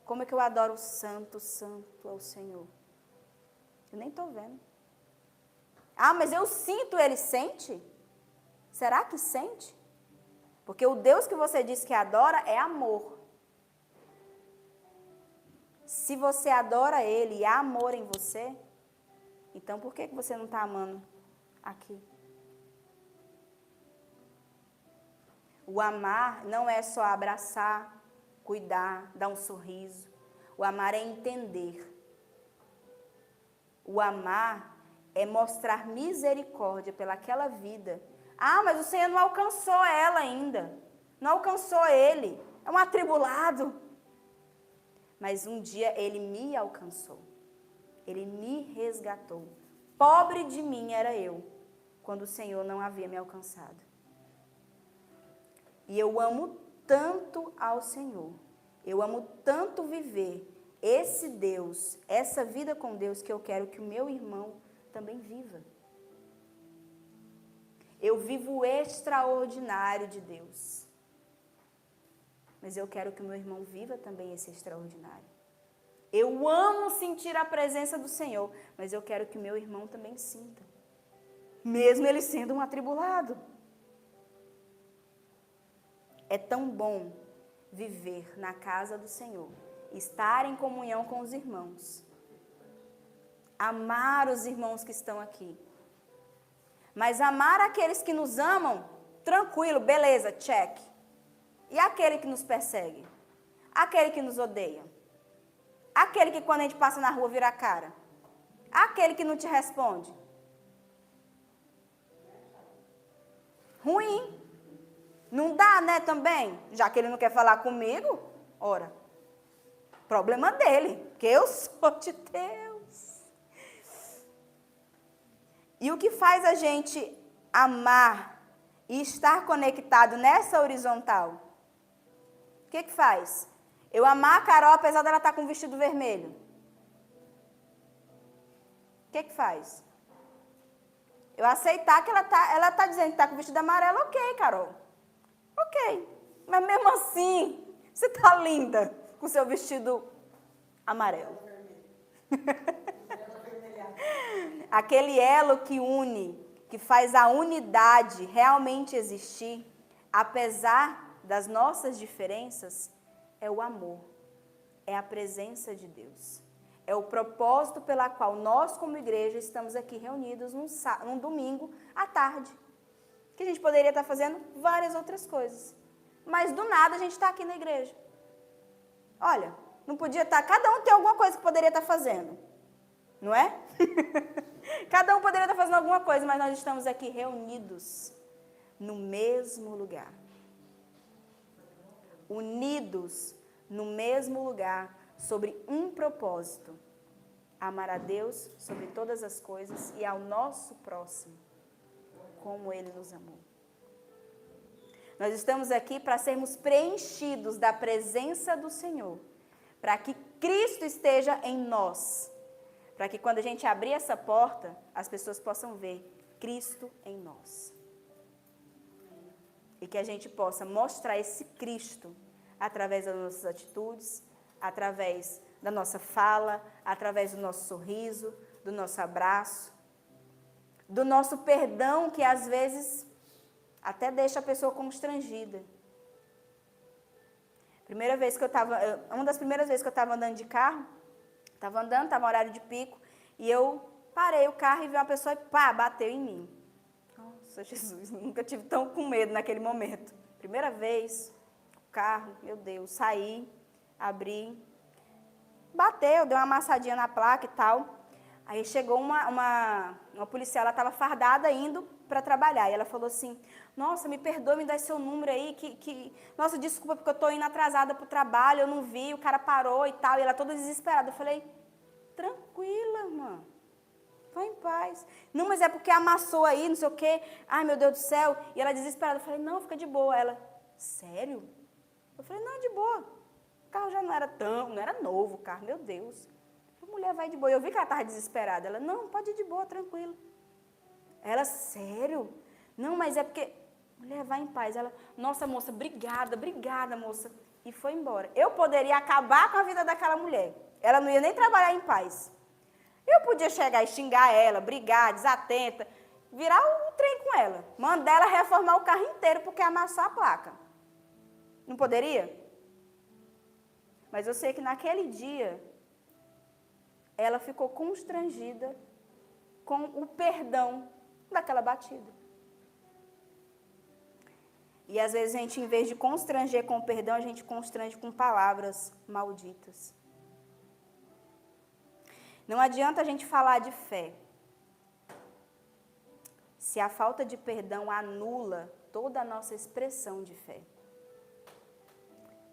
como é que eu adoro o santo, santo ao Senhor? Eu nem estou vendo. Ah, mas eu sinto, ele sente? Será que sente? Porque o Deus que você diz que adora é amor. Se você adora ele e há amor em você, então, por que você não está amando aqui? O amar não é só abraçar, cuidar, dar um sorriso. O amar é entender. O amar é mostrar misericórdia pelaquela vida. Ah, mas o Senhor não alcançou ela ainda. Não alcançou ele. É um atribulado. Mas um dia ele me alcançou. Ele me resgatou. Pobre de mim era eu, quando o Senhor não havia me alcançado. E eu amo tanto ao Senhor. Eu amo tanto viver esse Deus, essa vida com Deus, que eu quero que o meu irmão também viva. Eu vivo o extraordinário de Deus. Mas eu quero que o meu irmão viva também esse extraordinário. Eu amo sentir a presença do Senhor, mas eu quero que o meu irmão também sinta. Mesmo ele sendo um atribulado. É tão bom viver na casa do Senhor, estar em comunhão com os irmãos, amar os irmãos que estão aqui. Mas amar aqueles que nos amam, tranquilo, beleza, check. E aquele que nos persegue? Aquele que nos odeia? Aquele que quando a gente passa na rua vira a cara? Aquele que não te responde? Ruim. Não dá, né, também? Já que ele não quer falar comigo, ora, problema dele, porque eu sou de Deus. E o que faz a gente amar e estar conectado nessa horizontal? O que faz? Eu amar a Carol, apesar dela estar com um vestido vermelho. O que faz? Eu aceitar que ela tá dizendo que está com vestido amarelo, ok, Carol. Ok. Mas mesmo assim, você está linda com seu vestido amarelo. Aquele elo que une, que faz a unidade realmente existir, apesar das nossas diferenças, é o amor, é a presença de Deus. É o propósito pela qual nós, como igreja, estamos aqui reunidos num domingo à tarde. Que a gente poderia estar fazendo várias outras coisas. Mas do nada a gente está aqui na igreja. Olha, não podia estar, cada um tem alguma coisa que poderia estar fazendo. Não é? Cada um poderia estar fazendo alguma coisa, mas nós estamos aqui reunidos no mesmo lugar. Unidos no mesmo lugar, sobre um propósito: amar a Deus sobre todas as coisas e ao nosso próximo, como Ele nos amou. Nós estamos aqui para sermos preenchidos da presença do Senhor, para que Cristo esteja em nós, para que quando a gente abrir essa porta, as pessoas possam ver Cristo em nós. E que a gente possa mostrar esse Cristo através das nossas atitudes, através da nossa fala, através do nosso sorriso, do nosso abraço, do nosso perdão, que às vezes até deixa a pessoa constrangida. Uma das primeiras vezes que eu estava andando de carro, estava no horário de pico, e eu parei o carro e vi uma pessoa e pá, bateu em mim. Nossa, Jesus, nunca tive tão com medo naquele momento. Primeira vez, o carro, meu Deus, saí, abri, bateu, deu uma amassadinha na placa e tal. Aí chegou uma policial, ela estava fardada indo para trabalhar. E ela falou assim: nossa, me perdoe, me dá seu número aí, nossa, desculpa porque eu estou indo atrasada para o trabalho, eu não vi, o cara parou e tal. E ela toda desesperada. Eu falei: tranquila, irmã, vai em paz. Não, mas é porque amassou aí, não sei o quê. Ai, meu Deus do céu. E ela desesperada. Eu falei: não, fica de boa. Ela: sério? Eu falei: não, de boa. O carro já não era novo o carro, meu Deus. A mulher vai de boa. Eu vi que ela estava desesperada. Ela: não, pode ir de boa, tranquilo. Ela: sério? Não, mas é porque... Mulher, vai em paz. Ela: nossa, moça, obrigada, moça. E foi embora. Eu poderia acabar com a vida daquela mulher. Ela não ia nem trabalhar em paz. Eu podia chegar e xingar ela, brigar, desatenta, virar o trem com ela. Mandar ela reformar o carro inteiro porque amassou a placa. Não poderia? Mas eu sei que naquele dia, ela ficou constrangida com o perdão daquela batida. E às vezes a gente, em vez de constranger com o perdão, a gente constrange com palavras malditas. Não adianta a gente falar de fé se a falta de perdão anula toda a nossa expressão de fé.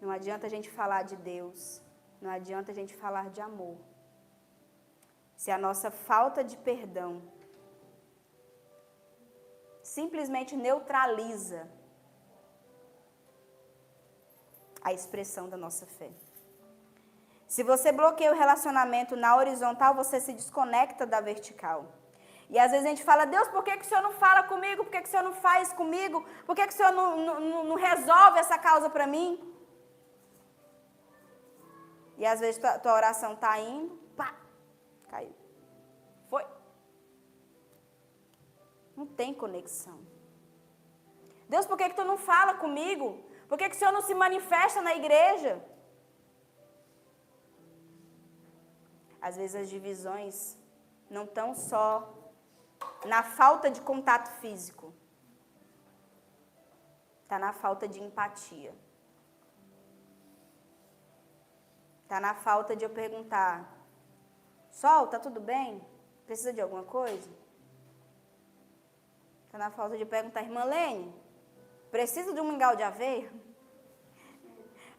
Não adianta a gente falar de Deus, não adianta a gente falar de amor, se a nossa falta de perdão simplesmente neutraliza a expressão da nossa fé. Se você bloqueia o relacionamento na horizontal, você se desconecta da vertical. E às vezes a gente fala: Deus, por que o Senhor não fala comigo? Por que o Senhor não faz comigo? Por que o Senhor não resolve essa causa para mim? E às vezes tua oração está indo, pá, caiu. Foi. Não tem conexão. Deus, por que tu não fala comigo? Por que o Senhor não se manifesta na igreja? Às vezes as divisões não estão só na falta de contato físico. Está na falta de empatia. Está na falta de eu perguntar: Sol, tá tudo bem? Precisa de alguma coisa? Está na falta de perguntar: irmã Lene, precisa de um mingau de aveia?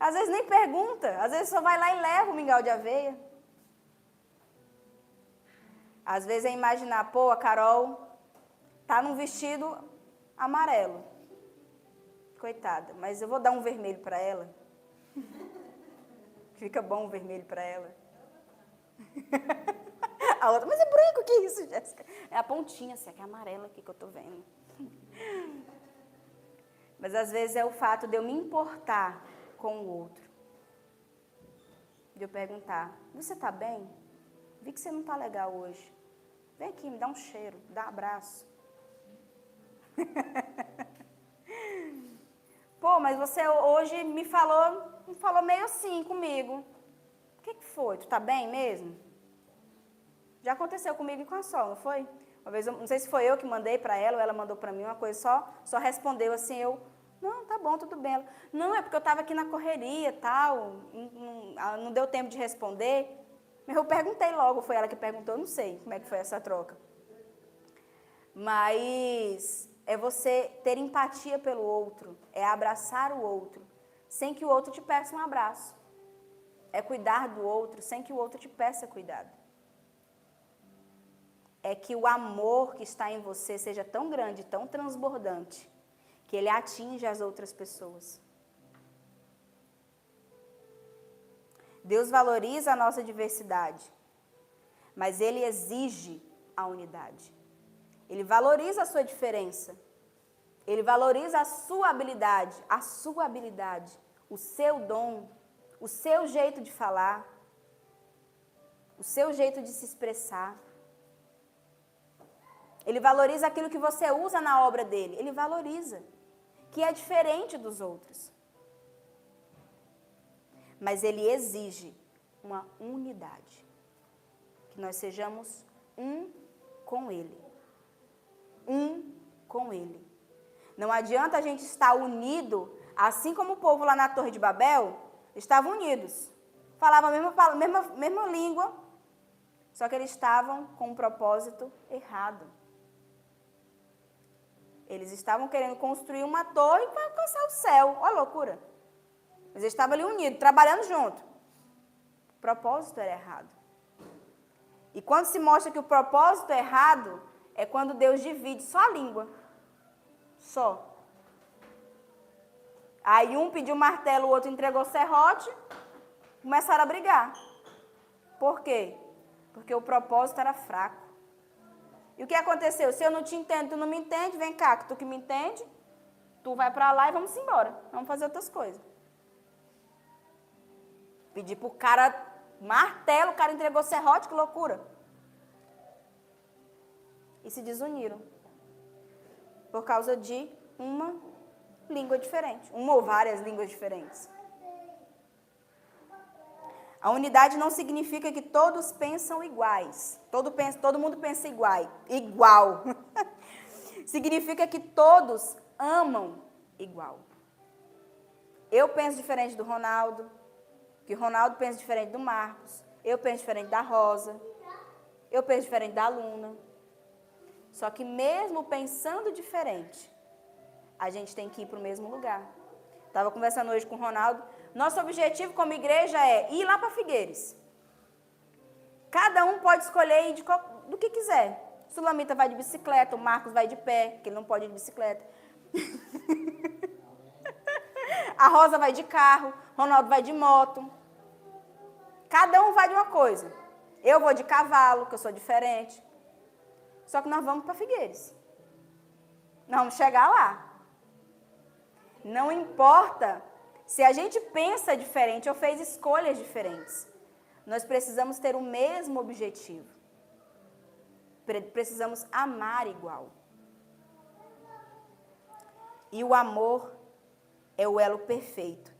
Às vezes nem pergunta, às vezes só vai lá e leva o mingau de aveia. Às vezes é imaginar: pô, a Carol tá num vestido amarelo. Coitada, mas eu vou dar um vermelho para ela. Fica bom o vermelho para ela. A outra: mas é branco, que isso, Jéssica? É a pontinha, assim, que é amarela aqui que eu tô vendo. Mas às vezes é o fato de eu me importar com o outro. De eu perguntar: você tá bem? Vi que você não tá legal hoje. Vem aqui, me dá um cheiro, me dá um abraço. mas você hoje me falou meio assim comigo. O que foi? Tu tá bem mesmo? Já aconteceu comigo e com a Sol, não foi? Uma vez, não sei se foi eu que mandei para ela ou ela mandou para mim uma coisa só respondeu assim, não, tá bom, tudo bem. Ela, não, é porque eu estava aqui na correria, tal, não deu tempo de responder. Mas eu perguntei logo, foi ela que perguntou, não sei como é que foi essa troca. Mas é você ter empatia pelo outro, é abraçar o outro, sem que o outro te peça um abraço. É cuidar do outro, sem que o outro te peça cuidado. É que o amor que está em você seja tão grande, tão transbordante, que ele atinja as outras pessoas. Deus valoriza a nossa diversidade, mas ele exige a unidade. Ele valoriza a sua diferença. Ele valoriza a sua habilidade, o seu dom, o seu jeito de falar, o seu jeito de se expressar. Ele valoriza aquilo que você usa na obra dele. Ele valoriza, que é diferente dos outros. Mas ele exige uma unidade. Que nós sejamos um com ele. Um com ele. Não adianta a gente estar unido, assim como o povo lá na Torre de Babel, estavam unidos. Falavam a mesma língua, só que eles estavam com um propósito errado. Eles estavam querendo construir uma torre para alcançar o céu. Olha a loucura. Mas eles estavam ali unidos, trabalhando junto. O propósito era errado. E quando se mostra que o propósito é errado, é quando Deus divide só a língua. Só. Aí um pediu martelo, o outro entregou serrote, começaram a brigar. Por quê? Porque o propósito era fraco. E o que aconteceu? Se eu não te entendo, tu não me entende, vem cá, que tu que me entende, tu vai pra lá e vamos embora. Vamos fazer outras coisas. Pedi pro cara martelo, o cara entregou serrote, que loucura. E se desuniram. Por causa de uma língua diferente. Uma ou várias línguas diferentes. A unidade não significa que todos pensam iguais. Todo mundo pensa igual. Significa que todos amam igual. Eu penso diferente do Ronaldo, que o Ronaldo pensa diferente do Marcos, eu penso diferente da Rosa, eu penso diferente da Luna. Só que mesmo pensando diferente, a gente tem que ir para o mesmo lugar. Estava conversando hoje com o Ronaldo. Nosso objetivo como igreja é ir lá para Figueiras. Cada um pode escolher ir do que quiser. Sulamita vai de bicicleta, o Marcos vai de pé, que ele não pode ir de bicicleta. A Rosa vai de carro, Ronaldo vai de moto. Cada um vai de uma coisa. Eu vou de cavalo, que eu sou diferente. Só que nós vamos para Figueiras. Nós vamos chegar lá. Não importa se a gente pensa diferente ou fez escolhas diferentes. Nós precisamos ter o mesmo objetivo. Precisamos amar igual. E o amor é o elo perfeito,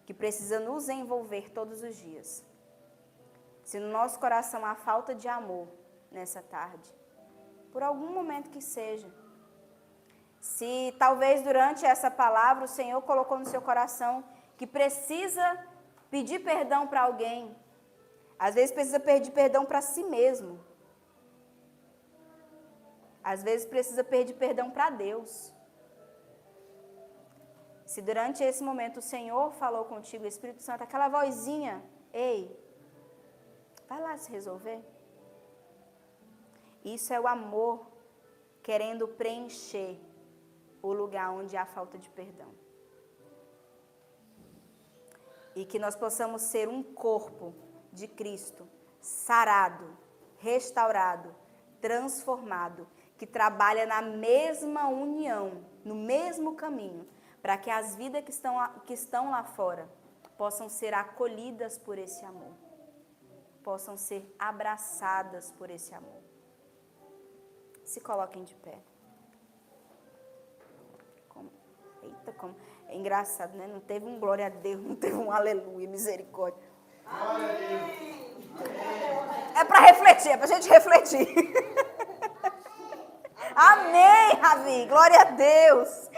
que precisa nos envolver todos os dias. Se no nosso coração há falta de amor nessa tarde, por algum momento que seja, se talvez durante essa palavra o Senhor colocou no seu coração que precisa pedir perdão para alguém, às vezes precisa pedir perdão para si mesmo, às vezes precisa pedir perdão para Deus. Se durante esse momento o Senhor falou contigo, o Espírito Santo, aquela vozinha, ei, vai lá se resolver. Isso é o amor querendo preencher o lugar onde há falta de perdão. E que nós possamos ser um corpo de Cristo, sarado, restaurado, transformado, que trabalha na mesma união, no mesmo caminho, para que as vidas que estão lá fora possam ser acolhidas por esse amor, possam ser abraçadas por esse amor. Se coloquem de pé. Eita, como é engraçado, né? Não teve um glória a Deus, não teve um aleluia, misericórdia. É para refletir, é para a gente refletir. Amém, Ravi, glória a Deus.